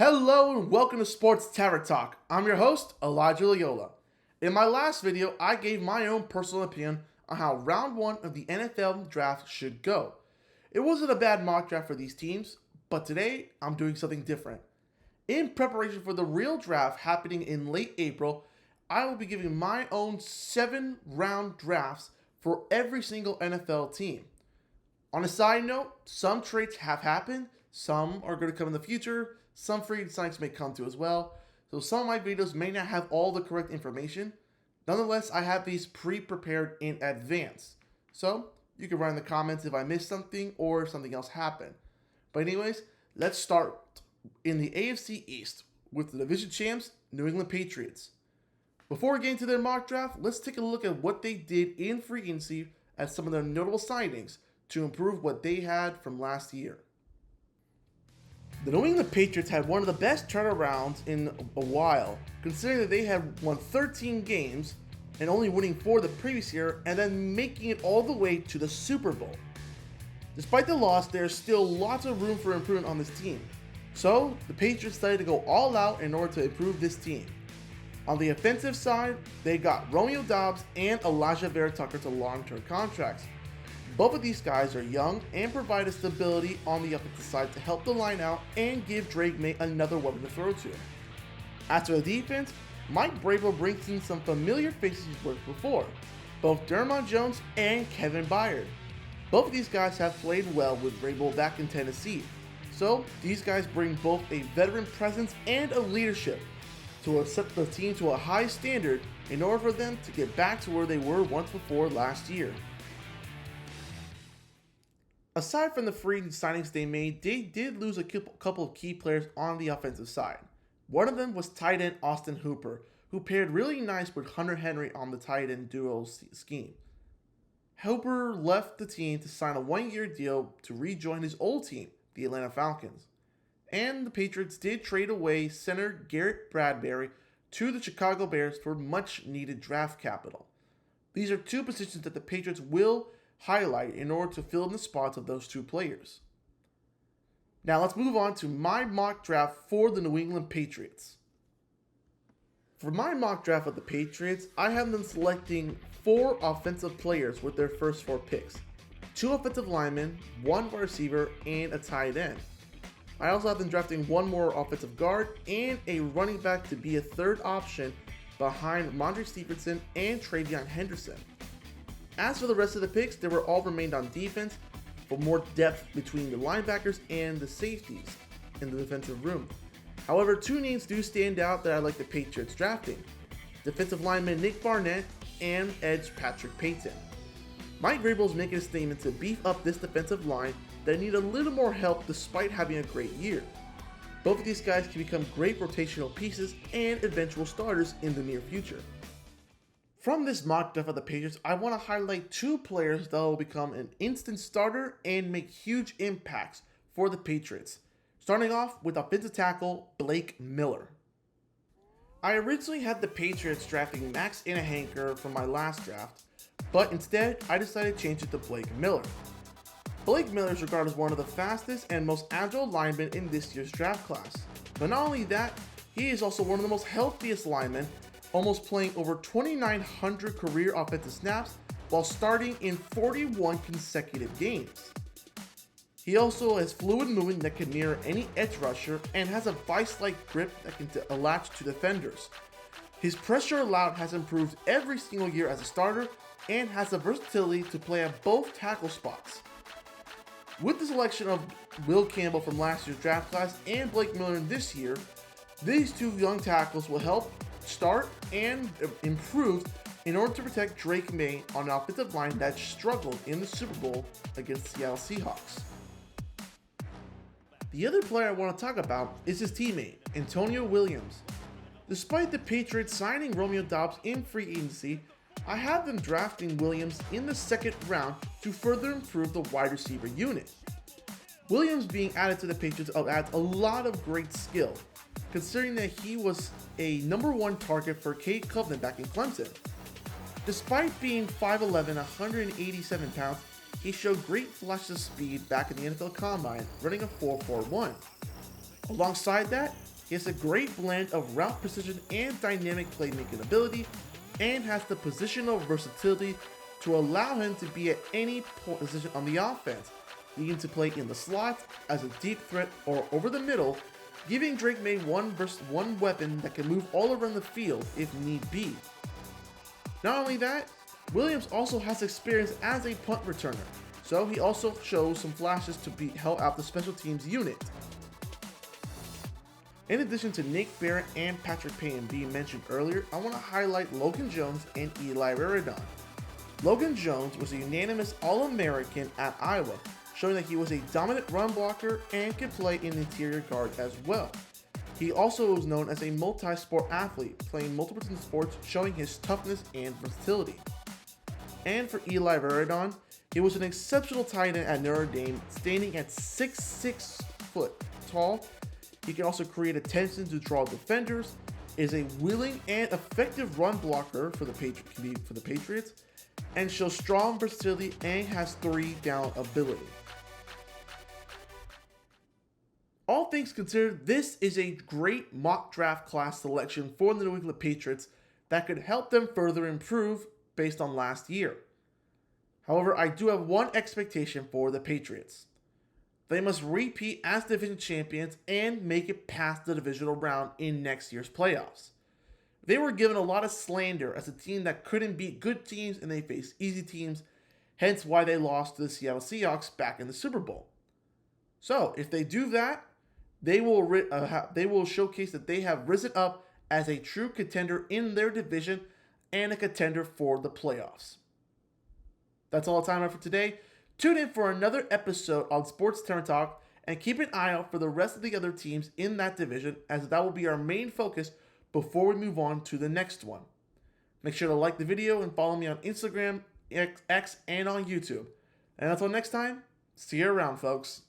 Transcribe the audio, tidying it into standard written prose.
Hello and welcome to Sports Tavern Talk. I'm your host, Elijah Loyola. In my last video, I gave my own personal opinion on how round 1 of the NFL draft should go. It wasn't a bad mock draft for these teams, but today I'm doing something different. In preparation for the real draft happening in late April, I will be giving my own 7 round drafts for every single NFL team. On a side note, some trades have happened, some are going to come in the future, some free signings may come to as well, so some of my videos may not have all the correct information. Nonetheless, I have these pre-prepared in advance, so you can write in the comments if I missed something or if something else happened. But anyways, let's start in the AFC East with the division champs, New England Patriots. Before we get into their mock draft, let's take a look at what they did in free agency as some of their notable signings to improve what they had from last year. The New England Patriots had one of the best turnarounds in a while, considering that they had won 13 games and only winning 4 the previous year and then making it all the way to the Super Bowl. Despite the loss, there's still lots of room for improvement on this team. So, the Patriots decided to go all out in order to improve this team. On the offensive side, they got Romeo Doubs and Elijah Vera Tucker to long-term contracts. Both of these guys are young and provide a stability on the offensive side to help the line out and give Drake May another weapon to throw to. As for the defense, Mike Vrabel brings in some familiar faces he's worked before, both Logan Jones and Kevin Byard. Both of these guys have played well with Vrabel back in Tennessee, so these guys bring both a veteran presence and a leadership to set the team to a high standard in order for them to get back to where they were once before last year. Aside from the free signings they made, they did lose a couple of key players on the offensive side. One of them was tight end Austin Hooper, who paired really nice with Hunter Henry on the tight end duo scheme. Hooper left the team to sign a one-year deal to rejoin his old team, the Atlanta Falcons. And the Patriots did trade away center Garrett Bradbury to the Chicago Bears for much-needed draft capital. These are 2 positions that the Patriots will highlight in order to fill in the spots of those 2 players. Now let's move on to my mock draft for the New England Patriots. For my mock draft of the Patriots, I have them selecting 4 offensive players with their first 4 picks. 2 offensive linemen, 1 wide receiver, and a tight end. I also have them drafting 1 more offensive guard and a running back to be a 3rd option behind Mondre Stevenson and Travion Henderson. As for the rest of the picks, they were all remained on defense for more depth between the linebackers and the safeties in the defensive room. However, 2 names do stand out that I like the Patriots drafting: defensive lineman Nick Barnett and edge Patrick Payton. Mike Vrabel is making a statement to beef up this defensive line that need a little more help despite having a great year. Both of these guys can become great rotational pieces and eventual starters in the near future. From this mock draft of the Patriots, I want to highlight 2 players that will become an instant starter and make huge impacts for the Patriots. Starting off with offensive tackle Blake Miller. I originally had the Patriots drafting Max Inahanker from my last draft, but instead I decided to change it to Blake Miller. Blake Miller is regarded as one of the fastest and most agile linemen in this year's draft class. But not only that, he is also one of the most healthiest linemen, almost playing over 2,900 career offensive snaps while starting in 41 consecutive games. He also has fluid movement that can mirror any edge rusher and has a vice-like grip that can latch to defenders. His pressure allowed has improved every single year as a starter and has the versatility to play at both tackle spots. With the selection of Will Campbell from last year's draft class and Blake Miller this year, these 2 young tackles will help start and improve in order to protect Drake May on an offensive line that struggled in the Super Bowl against the Seattle Seahawks. The other player I want to talk about is his teammate, Antonio Williams. Despite the Patriots signing Romeo Doubs in free agency, I have them drafting Williams in the 2nd round to further improve the wide receiver unit. Williams being added to the Patriots adds a lot of great skill, considering that he was a number 1 target for Cade Covenant back in Clemson. Despite being 5'11", 187 pounds, he showed great flashes of speed back in the NFL Combine, running a 4.41. Alongside that, He has a great blend of route precision and dynamic playmaking ability, and has the positional versatility to allow him to be at any position on the offense, needing to play in the slot, as a deep threat, or over the middle, giving Drake May one weapon that can move all around the field if need be. Not only that, Williams also has experience as a punt returner, so he also shows some flashes to help out the special teams unit. In addition to Nick Barrett and Patrick Payton being mentioned earlier, I want to highlight Logan Jones and Eli Raridon. Logan Jones was a unanimous All-American at Iowa, showing that he was a dominant run blocker and could play in interior guard as well. He also was known as a multi-sport athlete, playing multiple sports, showing his toughness and versatility. And for Eli Raridon, he was an exceptional tight end at Notre Dame, standing at 6'6" tall. He can also create attention to draw defenders, is a willing and effective run blocker for the Patriots, and shows strong versatility and has 3-down ability. All things considered, this is a great mock draft class selection for the New England Patriots that could help them further improve based on last year. However, I do have one expectation for the Patriots. They must repeat as division champions and make it past the divisional round in next year's playoffs. They were given a lot of slander as a team that couldn't beat good teams and they faced easy teams, hence why they lost to the Seattle Seahawks back in the Super Bowl. So, if they do that, they will showcase that they have risen up as a true contender in their division and a contender for the playoffs. That's all the time I have for today. Tune in for another episode on Sports Terran Talk and keep an eye out for the rest of the other teams in that division, as that will be our main focus before we move on to the next one. Make sure to like the video and follow me on Instagram, X, and on YouTube. And until next time, see you around, folks.